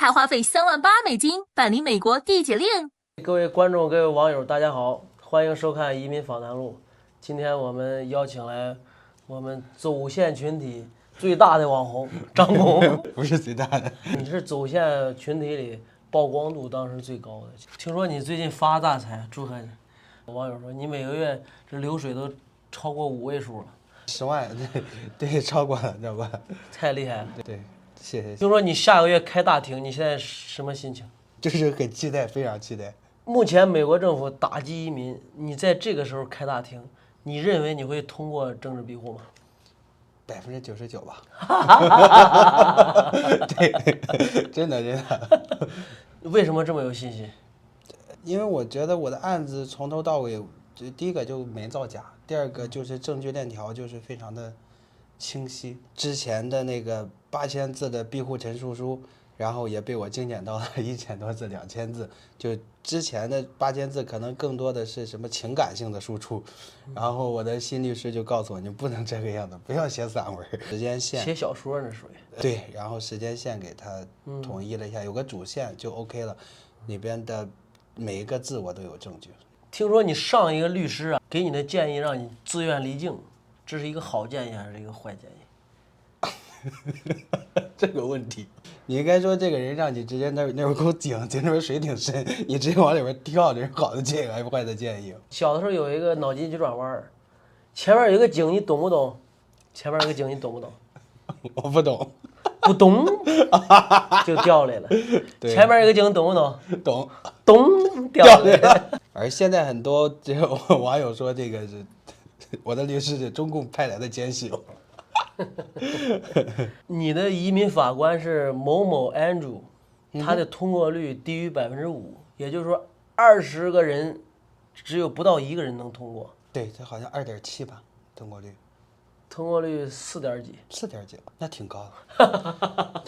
他花费38000美金办理美国地解令。各位观众、各位网友，大家好，欢迎收看《移民访谈录》。今天我们邀请来我们走线群体最大的网红张工，不是最大的，你是走线群体里曝光度当时最高的。听说你最近发大财，祝贺你！网友说你每个月这流水都超过5位数了10万，对，超过了，知道吧？太厉害了。对，谢谢。听说你下个月开大庭，你现在什么心情？就是很期待，非常期待。目前美国政府打击移民，你在这个时候开大庭，你认为你会通过政治庇护吗99%吧。对，真的。为什么这么有信心？因为我觉得我的案子从头到尾，第一个就没造假，第二个就是证据链条就是非常的清晰。之前的那个8000字的庇护陈述书，然后也被我精简到了1000多字、2000字。就之前的8000字可能更多的是什么情感性的输出，然后我的新律师就告诉我，你不能这个样子，不要写散文，时间线写小说呢属于。对，然后时间线给他统一了一下，有个主线就 OK 了，里边的每一个字我都有证据。听说你上一个律师啊给你的建议让你自愿离境，这是一个好建议还是一个坏建议？这个问题，你应该说这个人让你直接那边口井那边水挺深，你直接往里边跳，这是好的建议还是坏的建议？小的时候有一个脑筋急转弯，前面有一个井，你懂不懂？前面有个井，你懂不懂？我不懂，不懂就掉下来了。前面有个井，懂不懂？懂，懂掉下来了。而现在很多这个网友说这个是我的律师是中共派来的奸细。你的移民法官是某某 Andrew， 他的通过率低于5%，也就是说20个人只有不到1个人能通过。对，这好像2.7吧，通过率。通过率4点几，4点几，那挺高的。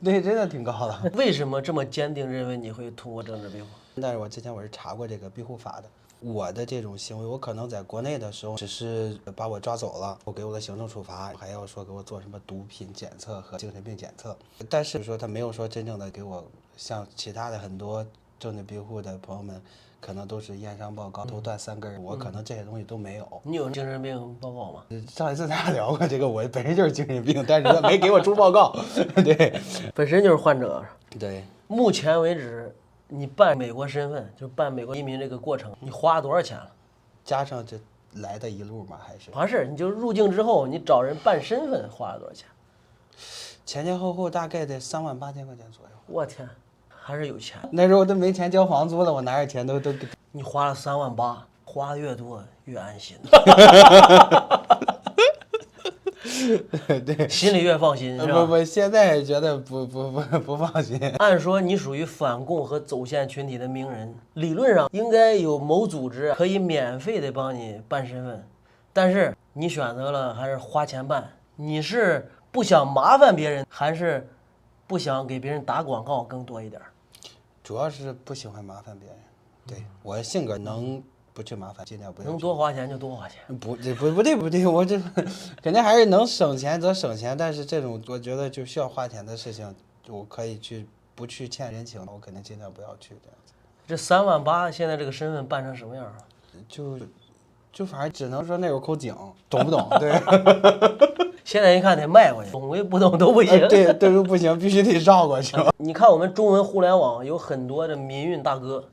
对，真的挺高的。为什么这么坚定认为你会通过政治庇护？但是我之前是查过这个庇护法的。我的这种行为，我可能在国内的时候只是把我抓走了，我给我个行政处罚，还要说给我做什么毒品检测和精神病检测。但是说他没有说真正的给我像其他的很多政治庇护的朋友们，可能都是验伤报告，头断3根，我可能这些东西都没有。你有精神病报告吗？上一次咱俩聊过这个，我本身就是精神病，但是他没给我出报告。对，本身就是患者。对，目前为止。你办美国身份，就办美国移民这个过程，你花了多少钱了？加上这来的一路吗？还是？不是，你就入境之后，你找人办身份花了多少钱？前后大概得38000块钱左右。我天，还是有钱。那时候我都没钱交房租了，我哪有钱都给。你花了38000，花的越多越安心。对，心里越放心，是吧？不，现在觉得不放心。按说你属于反共和走线群体的名人，理论上应该有某组织可以免费的帮你办身份，但是你选择了还是花钱办。你是不想麻烦别人，还是不想给别人打广告更多一点？主要是不喜欢麻烦别人。对，我性格能。不去麻烦，尽量不要。能多花钱就多花钱。不对，我这肯定还是能省钱则省钱，但是这种我觉得就需要花钱的事情，我可以去不去欠人情，我肯定尽量不要去这样子。这38000现在这个身份办成什么样啊？就反正只能说那有口井，懂不懂？对。现在一看得卖过去，懂为不懂都不行。对，都不行，必须得绕过去。你看我们中文互联网有很多的民运大哥。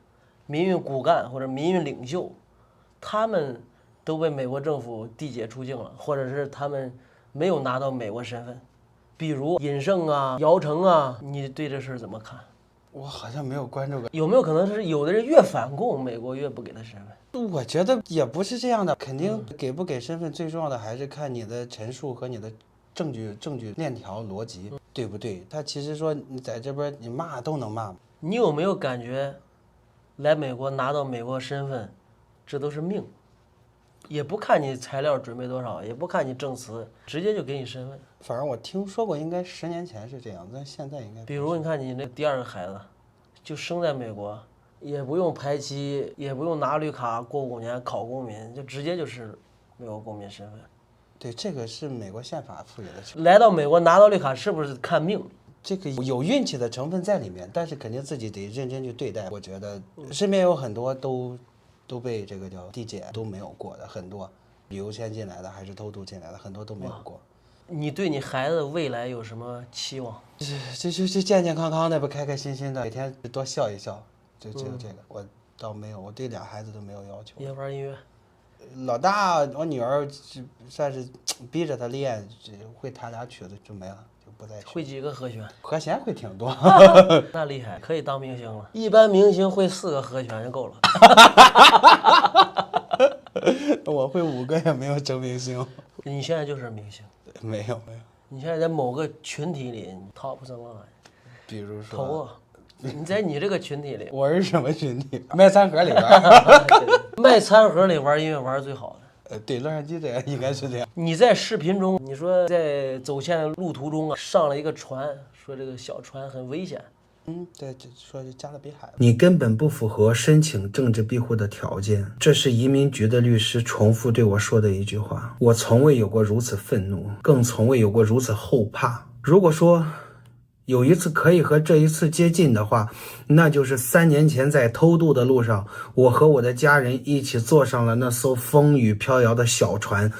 民运骨干或者民运领袖，他们都被美国政府递解出境了，或者是他们没有拿到美国身份，比如尹胜啊、姚成啊，你对这事儿怎么看？我好像没有关注过。有没有可能是有的人越反共，美国越不给他身份？我觉得也不是这样的，肯定给不给身份最重要的还是看你的陈述和你的证据链条逻辑，对不对？他其实说你在这边你骂都能骂。你有没有感觉？来美国拿到美国身份，这都是命，也不看你材料准备多少，也不看你证词，直接就给你身份。反正我听说过，应该10年前是这样，但现在应该。比如你看你那第2个孩子，就生在美国，也不用排期，也不用拿绿卡过5年考公民，就直接就是美国公民身份。对，这个是美国宪法赋予的。来到美国拿到绿卡是不是看命？这个有运气的成分在里面，但是肯定自己得认真去对待。我觉得身边有很多都被这个叫递减都没有过的，很多优先进来的还是偷渡进来的，很多都没有过。你对你孩子未来有什么期望？这健健康康的，不开开心心的，每天多笑一笑，就只有这个。我倒没有，我对俩孩子都没有要求。也玩音乐？老大，我女儿算是逼着她练，会弹俩曲子就没了，就不再学。会几个和弦？和弦会挺多。那厉害，可以当明星了。一般明星会4个和弦就够了。我会5个也没有成明星。你现在就是明星。没有。你现在在某个群体里 top 什么玩意儿？比如说头啊，你在你这个群体里，我是什么群体？卖餐盒里边。卖餐盒里玩音乐玩的最好的。对，洛杉矶这样应该是这样。你在视频中，你说在走线的路途中啊，上了一个船，说这个小船很危险。对，说是加勒比海。你根本不符合申请政治庇护的条件，这是移民局的律师重复对我说的一句话。我从未有过如此愤怒，更从未有过如此后怕。如果说有一次可以和这一次接近的话，那就是3年前在偷渡的路上，我和我的家人一起坐上了那艘风雨飘摇的小船，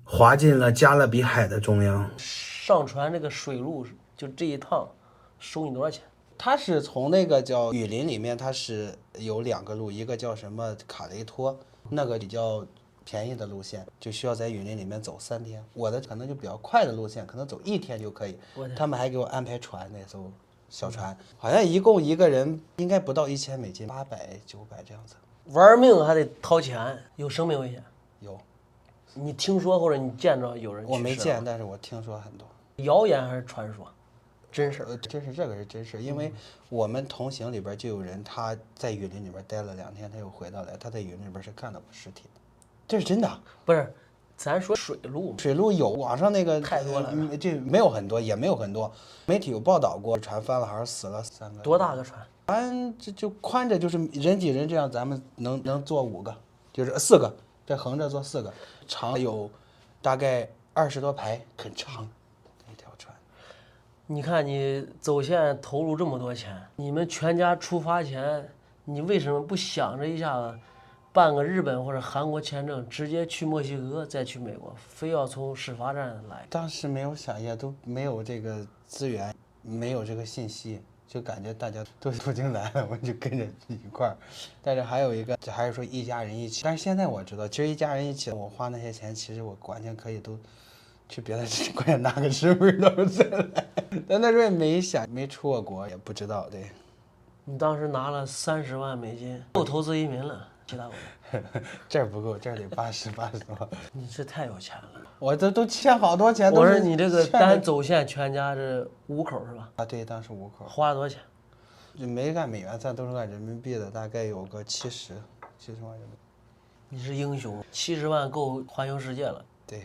滑进了加勒比海的中央。上船这个水路就这一趟收你多少钱？它是从那个叫雨林里面，它是有2个路，一个叫什么卡雷托，那个比较便宜的路线，就需要在雨林里面走3天。我的可能就比较快的路线，可能走1天就可以。他们还给我安排船，那艘小船，好像一共一个人应该不到1000美金，800、900这样子。玩命还得掏钱，有生命危险。有，你听说或者你见着有人去世？我没见，但是我听说很多。谣言还是传说？真事儿？真是这个是真事，因为我们同行里边就有人他在雨林里边待了2天，他又回到来，他在雨林里边是看到过尸体的，这是真的。不是，咱说水路，水路有，网上那个太多了，这没有很多，也没有很多。媒体有报道过，船翻了，好像死了3个。多大个船？船这就宽着，就是人挤人这样，咱们能坐5个，就是4个，这横着坐4个，长有大概20多排，很长。你看你走线投入这么多钱，你们全家出发前，你为什么不想着一下子办个日本或者韩国签证，直接去墨西哥再去美国，非要从始发站来？当时没有想，也都没有这个资源，没有这个信息，就感觉大家都已经来了，我就跟着一块儿。但是还有一个，还是说一家人一起。但是现在我知道，其实一家人一起，我花那些钱，其实我完全可以都去别的关键拿个身份证再来。但那时候也没想，没出过国，也不知道。对，你当时拿了30万美金，够投资移民了，其他国家。这儿不够，这儿得80多。你这太有钱了，我这都欠好多钱。我说你这个单走线全家这5口是吧？啊，对，当时5口。花了多少钱？就没干美元，咱都是按人民币的，大概有个70万人民币。你是英雄，70万够环游世界了。对。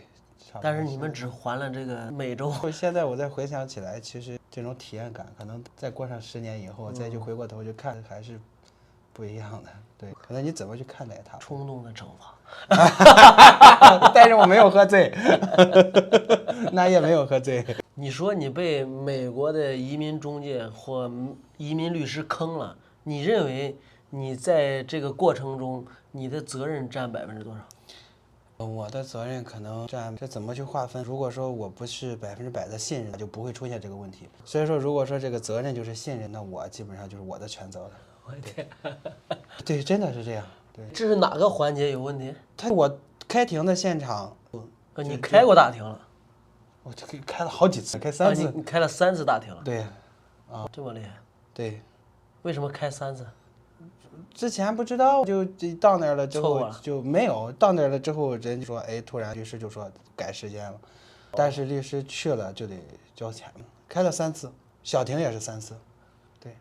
但是你们只还了这个美洲。现在我再回想起来，其实这种体验感，可能再过上10年以后，再去回过头去看，还是不一样的。对，可能你怎么去看待它？冲动的惩罚。但是我没有喝醉，那也没有喝醉。你说你被美国的移民中介或移民律师坑了，你认为你在这个过程中，你的责任占多少？我的责任可能占，这怎么去划分？如果说我不是100%的信任，就不会出现这个问题。所以说，如果说这个责任就是信任，那我基本上就是我的全责了。我的天，对，真的是这样。对，这是哪个环节有问题？我开庭的现场，你开过大庭了？我这开了好几次，开3次。你开了3次大庭了？对，这么厉害？对。为什么开3次？之前不知道，就到那儿了之后就没有。到那儿了之后，人就说，哎，突然律师就说改时间了，但是律师去了就得交钱了。开了3次，小庭也是3次。对，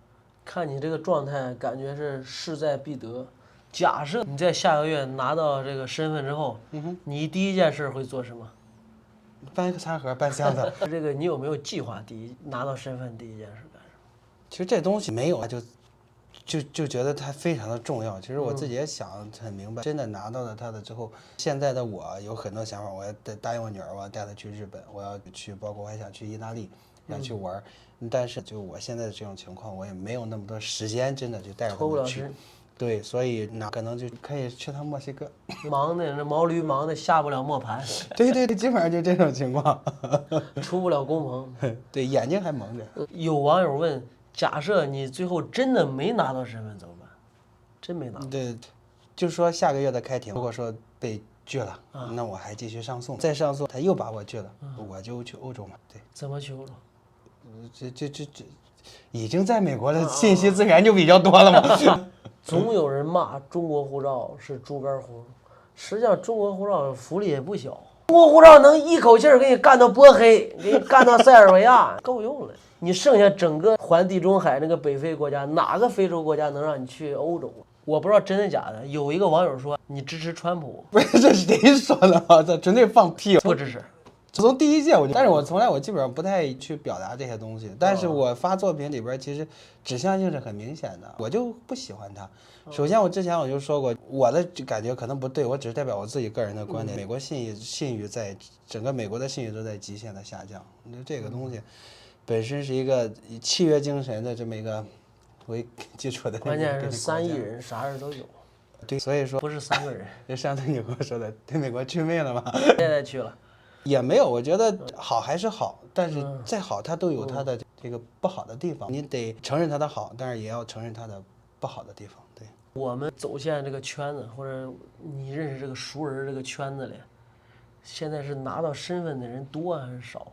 看你这个状态，感觉是势在必得。假设你在下个月拿到这个身份之后，你第一件事会做什么？搬一个餐盒，搬箱子。这个你有没有计划拿到身份第一件事干什么？其实这东西没有，就觉得它非常的重要。其实我自己也想很明白，真的拿到了它的之后，现在的我有很多想法，我要答应我女儿，我要带她去日本，我要去，包括我还想去意大利，要去玩儿。但是就我现在的这种情况，我也没有那么多时间，真的就带着他们去。对，所以那可能就可以去趟墨西哥。忙的那毛驴忙的下不了磨盘。对对对，基本上就这种情况。出不了工棚。对，眼睛还蒙着。有网友问：假设你最后真的没拿到身份怎么办？真没拿到。对，就说下个月的开庭，如果说被拒了，那我还继续上诉，再上诉他又把我拒了，我就去欧洲嘛。对，怎么去欧洲？这已经在美国的信息资源就比较多了嘛。总有人骂中国护照是猪肝红，实际上中国护照福利也不小。中国护照能一口气儿给你干到波黑，给你干到塞尔维亚，够用了。你剩下整个环地中海那个北非国家，哪个非洲国家能让你去欧洲？我不知道真的假的。有一个网友说你支持川普，不是这是谁说的吗？这纯粹放屁。不支持。从第一届但是我基本上不太去表达这些东西，但是我发作品里边其实指向性是很明显的，我就不喜欢他。首先我之前我就说过，我的感觉可能不对，我只是代表我自己个人的观点。美国信誉在整个美国的信誉都在极限的下降，这个东西本身是一个以契约精神的这么一个为基础的，关键是3亿人啥人都有。对，所以说不是3个人。就上次你跟我说的，对美国祛魅了吗？现在去了。也没有，我觉得好还是好，但是再好它都有它的这个不好的地方，你得承认它的好，但是也要承认它的不好的地方。对，我们走进这个圈子，或者你认识这个熟人这个圈子里，现在是拿到身份的人多还是少？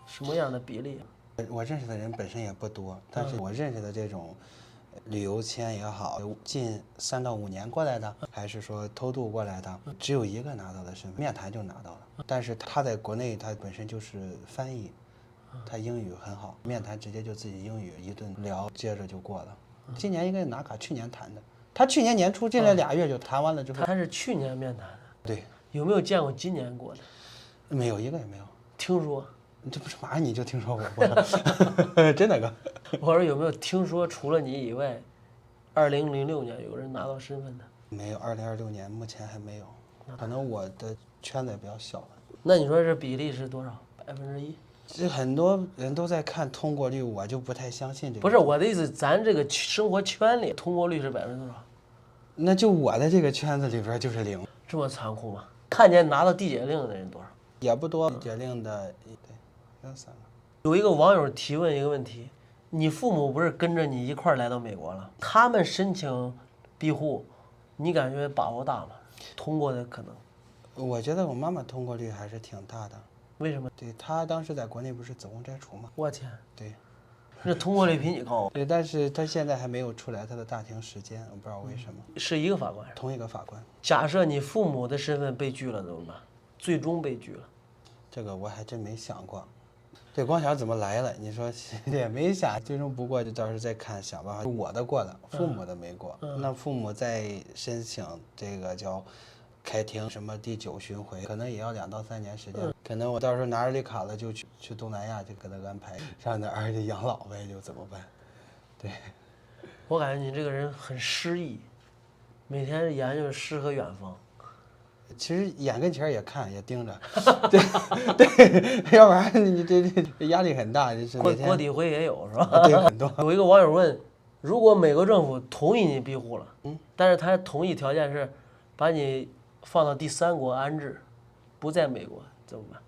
什么样的比例？我认识的人本身也不多，但是我认识的这种旅游签也好，近3到5年过来的，还是说偷渡过来的，只有一个拿到的身份，面谈就拿到了。但是他在国内，他本身就是翻译，他英语很好，面谈直接就自己英语一顿聊，接着就过了。今年应该拿卡，去年谈的，他去年年初进来2月就谈完了之后，他是去年面谈的。对，有没有见过今年过的？没有，一个也没有。听说？这不是马上你就听说过吗？真的哥。我说有没有听说除了你以外，2006年有人拿到身份的？没有，2026年目前还没有，可能我的圈子也比较小了。那你说这比例是多少？1%？这很多人都在看通过率，我就不太相信这个。不是我的意思，咱这个生活圈里通过率是多少？那就我的这个圈子里边就是0。这么残酷吗？看见拿到递解令的人多少？也不多，递解令的对，3个。有一个网友提问一个问题：你父母不是跟着你一块儿来到美国了？他们申请庇护，你感觉把握大吗？通过的可能？我觉得我妈妈通过率还是挺大的。为什么？对，她当时在国内不是子宫摘除吗？我天，对，这通过率比你高。对，但是她现在还没有出来她的大庭时间，我不知道为什么。是一个法官，同一个法官。假设你父母的身份被拒了怎么办？最终被拒了，这个我还真没想过。对，光想怎么来了，你说也没想，最终不过就到时候再看想办法。我的过了，父母的没过，那父母再申请这个叫开庭什么第9巡回，可能也要2到3年时间。可能我到时候拿着绿卡了，就去东南亚就给他安排上那儿就养老呗，就怎么办？对，我感觉你这个人很诗意，每天研究诗和远方。其实眼跟前也看也盯着，对对，要不然你这压力很大，就是每天国底灰也有是吧？对，很多。有一个网友问：如果美国政府同意你庇护了，但是他同意条件是把你放到第3国安置，不在美国怎么办？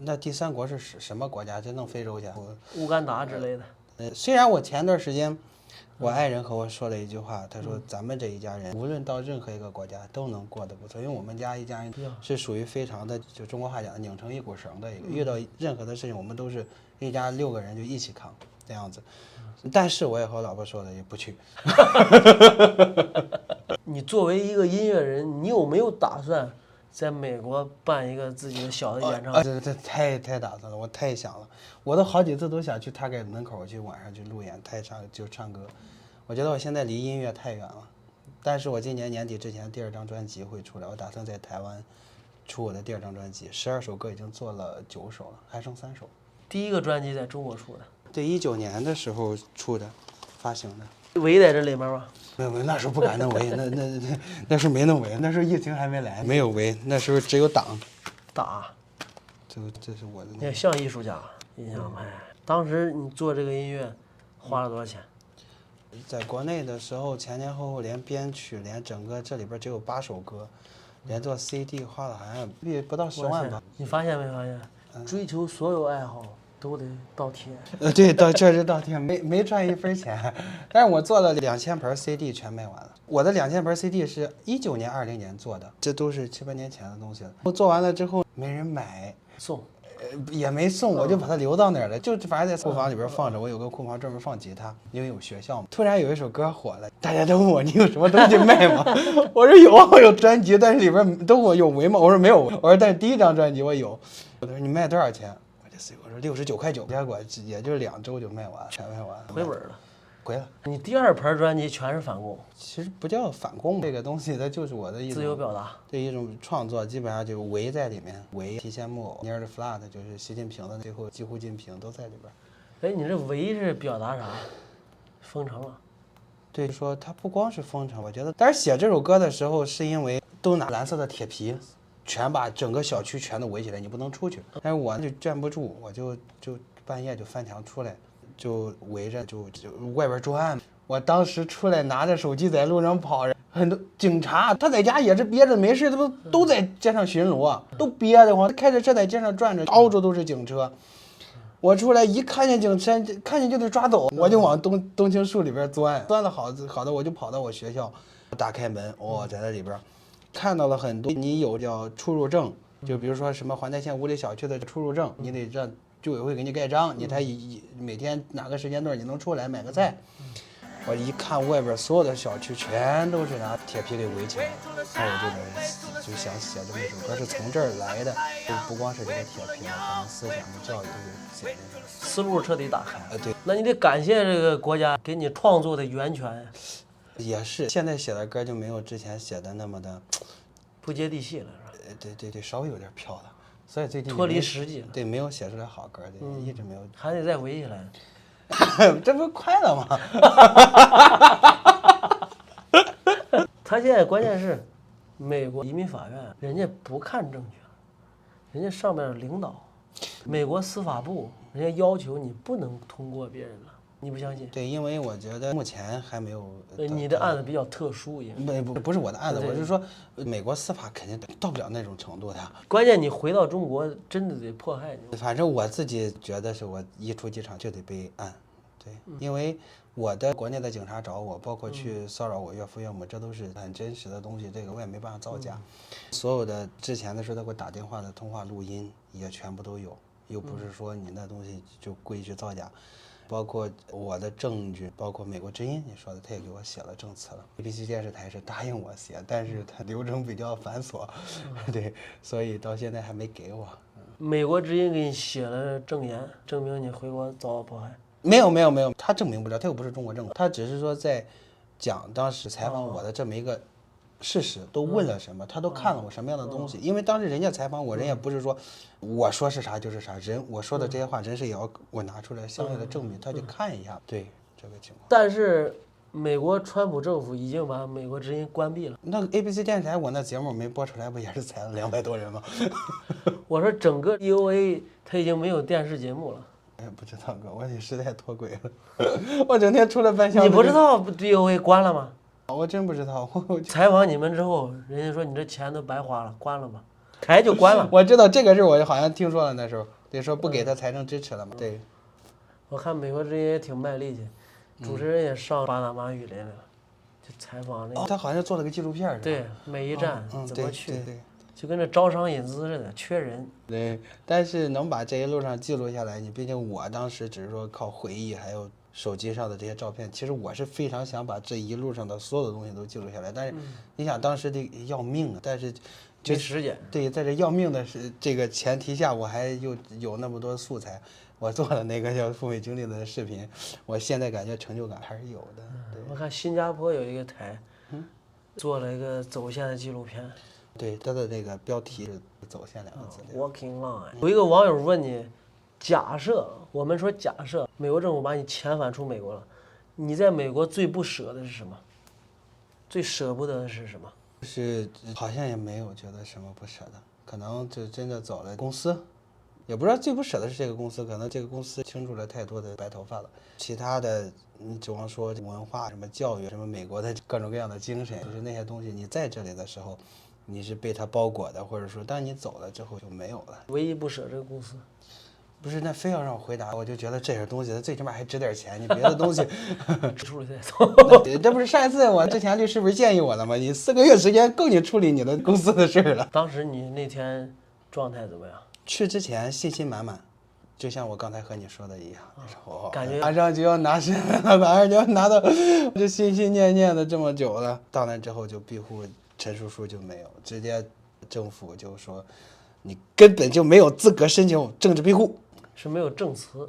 那第3国是什么国家？就弄非洲去？乌干达之类的。虽然我前段时间，我爱人和我说了一句话，他说咱们这一家人无论到任何一个国家都能过得不错，因为我们家一家人是属于非常的，就中国话讲的拧成一股绳的一个，遇到任何的事情我们都是一家6个人就一起扛这样子。但是我也和我老婆说了，也不去。你作为一个音乐人，你有没有打算在美国办一个自己的小的演唱会？这太打算了，我太想了，我都好几次都想去他给门口去晚上去路演，唱歌。我觉得我现在离音乐太远了，但是我今年年底之前第2张专辑会出来，我打算在台湾出我的第2张专辑，12首歌已经做了9首了，还剩3首。第一个专辑在中国出的，对，19年的时候出的，发行的。围在这里面吗？没有，那时候不敢弄围，那时候没弄围，那时候疫情还没来，没有围，那时候只有党。打。这是我的。也像艺术家，印象派。当时你做这个音乐花了多少钱？在国内的时候，前前后后连编曲，连整个这里边只有8首歌，连做 CD 花了好像不到10万吧。你发现没发现？追求所有爱好都得倒贴。对，确实倒贴，没赚1分钱。但是我做了2000盘 CD 全卖完了。我的2000盘 CD 是19年、20年做的，这都是7、8年前的东西了。我做完了之后没人买，送。也没送，我就把它留到那儿了，就反正在库房里边放着。我有个库房专门放吉他，因为有学校嘛。突然有一首歌火了，大家都问我你有什么东西卖吗？我说有，我有专辑，但是里边都我有维吗？我说没有。我说但是第1张专辑我有。我说你卖多少钱？我说69.9块，结果也就2周就卖完，全卖完了，回本了。回了。你第2盘专辑全是反共，其实不叫反共，这个东西它就是我的一种自由表达，对一种创作，基本上就围在里面，围提线木偶 near the flat 就是习近平的最后几乎近平都在里边。哎，你这围是表达啥？封城了。对，说它不光是封城，我觉得，但是写这首歌的时候是因为都拿蓝色的铁皮，全把整个小区全都围起来，你不能出去。但是我就站不住，我就半夜就翻墙出来。就围着就外边作案，我当时出来拿着手机在路上跑，很多警察他在家也是憋着没事，他不都在街上巡逻，都憋得慌，开着车在街上转着，到处都是警车。我出来一看见警车，看见就得抓走，我就往冬青树里边钻了好的，我就跑到我学校，打开门，在那里边看到了很多，你有叫出入证，就比如说什么环台县五里小区的出入证，你得让居委会给你盖章，你才每天哪个时间段你能出来买个菜。我一看外边所有的小区全都是拿铁皮给围起来，然后我就想写这么一首歌，是从这儿来的，不光是这个铁皮了，可能思想的教育都是写那个思路彻底打开。对，那你得感谢这个国家给你创作的源泉。也是，现在写的歌就没有之前写的那么的不接地气了，是吧？对，稍微有点飘的。所以最近脱离实际，对，没有写出来好歌，对，一直没有，还得再围起来。这不快了吗？他现在关键是，美国移民法院人家不看证据，人家上面领导，美国司法部人家要求你不能通过别人了，你不相信？对，因为我觉得目前还没有。你的案子比较特殊，因为不是我的案子，我是说美国司法肯定到不了那种程度的。关键你回到中国真的得迫害你。反正我自己觉得是我一出机场就得备案，对，因为我的国内的警察找我，包括去骚扰我岳父岳母，这都是很真实的东西，这个我也没办法造假。所有的之前的时候他给我打电话的通话录音也全部都有，又不是说你那东西就故意去造假。包括我的证据，包括美国之音，你说的，他也给我写了证词了。BBC 电视台是答应我写，但是它流程比较繁琐，对，所以到现在还没给我。美国之音给你写了证言，证明你回国遭到迫害。没有，他证明不了，他又不是中国政府，他只是说在讲当时采访我的这么一个事实，都问了什么，他都看了我什么样的东西。因为当时人家采访我，人也不是说我说是啥就是啥，我说的这些话，人是也要我拿出来相应的证明，他就看一下。对这个情况。但是美国川普政府已经把美国之音关闭了。那个 ABC 电视台我那节目没播出来，不也是采了200多人吗？我说整个 DOA 它已经没有电视节目了。不知道哥，我也实在脱轨了。我整天出来半箱。你不知道 DOA 关了吗？我真不知道。采访你们之后，人家说你这钱都白花了，关了吧，台就关了。我知道这个事，我好像听说了，那时候得说不给他财政支持了嘛。对。我看美国之音也挺卖力气，主持人也上巴拿马雨林来了，就采访那个。他好像做了个纪录片是吧？对，每一站怎么去。对。就跟这招商引资似的，缺人。对，但是能把这一路上记录下来，你毕竟我当时只是说靠回忆，还有手机上的这些照片，其实我是非常想把这一路上的所有的东西都记录下来。但是你想，当时得要命啊，但是没时间。对，在这要命的这个前提下，我还又有那么多素材，我做了那个叫赴美经历的视频，我现在感觉成就感还是有的。对，我看新加坡有一个台，做了一个走线的纪录片。对，它的那个标题是“走线”2个字。Walking line。有一个网友问你，假设美国政府把你遣返出美国了，你在美国最不舍的是什么？最舍不得的是什么？是好像也没有觉得什么不舍的，可能就真的走了公司，也不知道最不舍的是这个公司，可能这个公司倾注了太多的白头发了。其他的，你指望说文化、什么教育、什么美国的各种各样的精神，就是那些东西，你在这里的时候，你是被它包裹的，或者说，当你走了之后就没有了。唯一不舍这个公司。不是，那非要让我回答，我就觉得这些东西它最起码还值点钱，你别的东西处理再走。这不是上一次我之前律师不是建议我了吗？你4个月时间够你处理你的公司的事儿了。当时你那天状态怎么样？去之前信心满满，就像我刚才和你说的一样，感觉马上就要拿身份了，马上就要拿到，就心心念念的这么久了。到那之后就庇护陈叔叔就没有，直接政府就说你根本就没有资格申请政治庇护。是没有证词，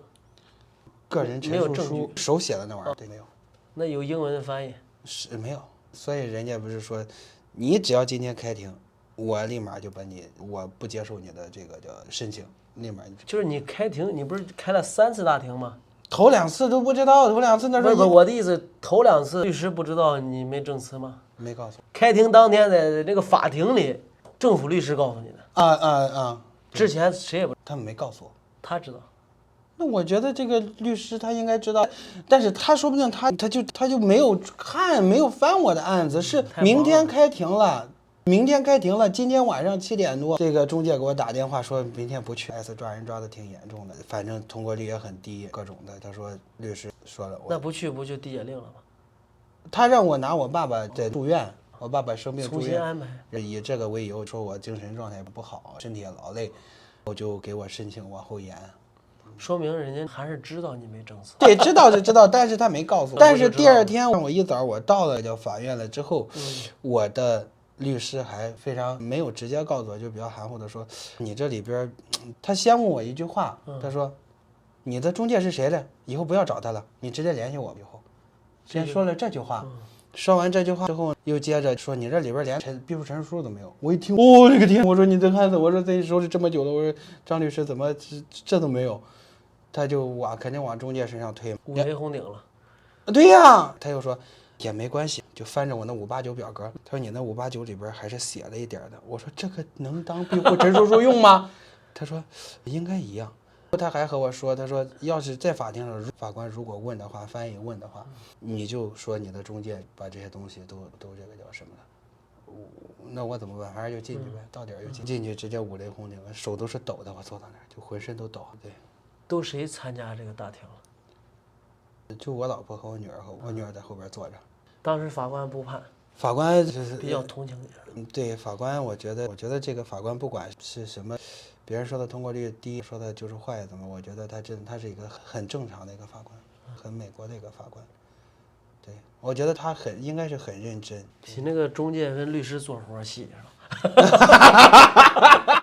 个人陈述书手写的那玩意儿，对，没有。那有英文的翻译是没有，所以人家不是说，你只要今天开庭，我立马就把你，我不接受你的这个叫申请，立马就是你开庭，你不是开了3次大庭吗？头2次都不知道，头2次那时候不是我的意思，头2次律师不知道你没证词吗？没告诉我。开庭当天在那个法庭里，政府律师告诉你的。之前谁也不，他们没告诉我。他知道。那我觉得这个律师他应该知道，但是他说不定他就没有看没有翻我的案子，是明天开庭了，今天晚上7点多，这个中介给我打电话说明天不去，次抓人抓的挺严重的，反正通过率也很低，各种的。他说律师说了，那不去不就递解令了吗？他让我拿我爸爸在住院，我爸爸生病住院，重新安排，以这个为由说我精神状态不好，身体也劳累，我就给我申请往后延。说明人家还是知道你没证词。对，知道是知道，但是他没告诉我。但是第2天我一早我到了叫法院了之后，我的律师还非常没有直接告诉我，就比较含糊的说，你这里边，他先问我一句话，他说，你的中介是谁的？以后不要找他了，你直接联系我以后。先说了这句话。说完这句话之后，又接着说你这里边连庇护陈述书都没有。我一听，我这个天！我说你这案子，我说在你手里这么久了，我说张律师怎么这都没有？他就肯定往中介身上推，五雷轰顶了。对呀，他又说也没关系，就翻着我那589表格，他说你那589里边还是写了一点的。我说这个能当庇护陈述书用吗？他说应该一样。他还和我说，他说要是在法庭上，法官如果问的话，翻译问的话，你就说你的中介把这些东西都这个叫什么了。那我怎么办？反正就进去呗，到点就进去，直接五雷轰顶，手都是抖的，我坐到那儿就浑身都抖。对，都谁参加这个大庭了？就我老婆和我女儿，我女儿在后边坐着。当时法官不判，法官就是比较同情你。对法官，我觉得这个法官不管是什么，别人说的通过率低，说的就是坏怎么？我觉得他是一个很正常的一个法官，很美国的一个法官。对，我觉得他应该是很认真。比那个中介跟律师做活细是吧？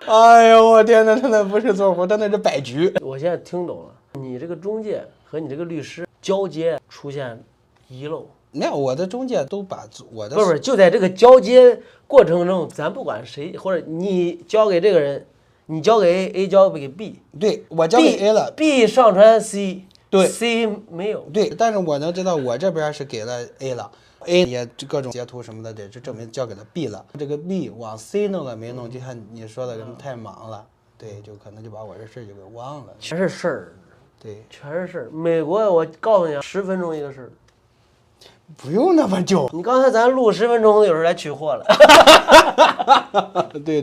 哎呦我天哪，那不是做活，那是摆局。我现在听懂了，你这个中介和你这个律师交接出现遗漏。没有，我的中介都把我的不是就在这个交接过程中，咱不管谁，或者你交给这个人，你交给 A 交给 B， 对我交给 A 了 ，B 上传 C， 对 ，C 没有，对，但是我能知道我这边是给了 A 了。A 也各种截图什么的，得是证明交给了 B 了。这个 B 往 C 弄了没弄，就看你说的太忙了，对，就可能就把我这事儿就给忘了。全是事儿，对，全是事儿。美国我告诉你，10分钟一个事儿，不用那么久。你刚才咱录10分钟，有人来取货了。对，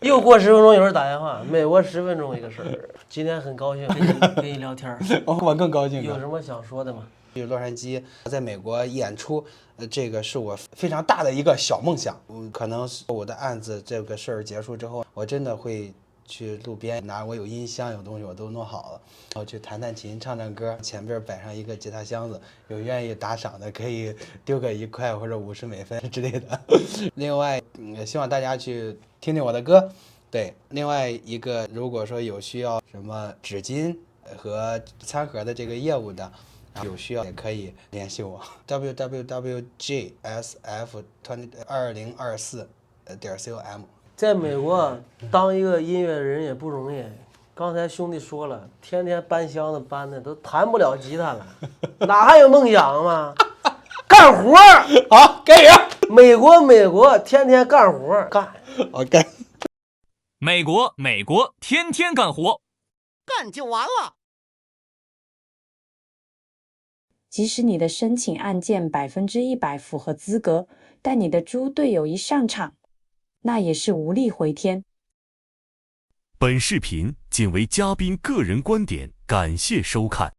又过10分钟，有人打电话。美国10分钟一个事儿。今天很高兴跟你聊天儿，我更高兴。有什么想说的吗？去洛杉矶，在美国演出，这个是我非常大的一个小梦想。可能是我的案子这个事儿结束之后，我真的会去路边拿，我有音箱有东西我都弄好了，然后去弹弹琴唱唱歌，前边摆上一个吉他箱子，有愿意打赏的可以丢个1块或者50美分之类的。另外，希望大家去听听我的歌。对，另外一个如果说有需要什么纸巾和餐盒的这个业务的，有需要也可以联系我 www.gsf2024.com。在美国当一个音乐人也不容易。刚才兄弟说了，天天搬箱子搬的都弹不了吉他了，哪还有梦想吗？干活好，干人。美国，天天干活干。好干。美国，天天干活。干就完了。即使你的申请案件100%符合资格，但你的猪队友一上场，那也是无力回天。本视频仅为嘉宾个人观点，感谢收看。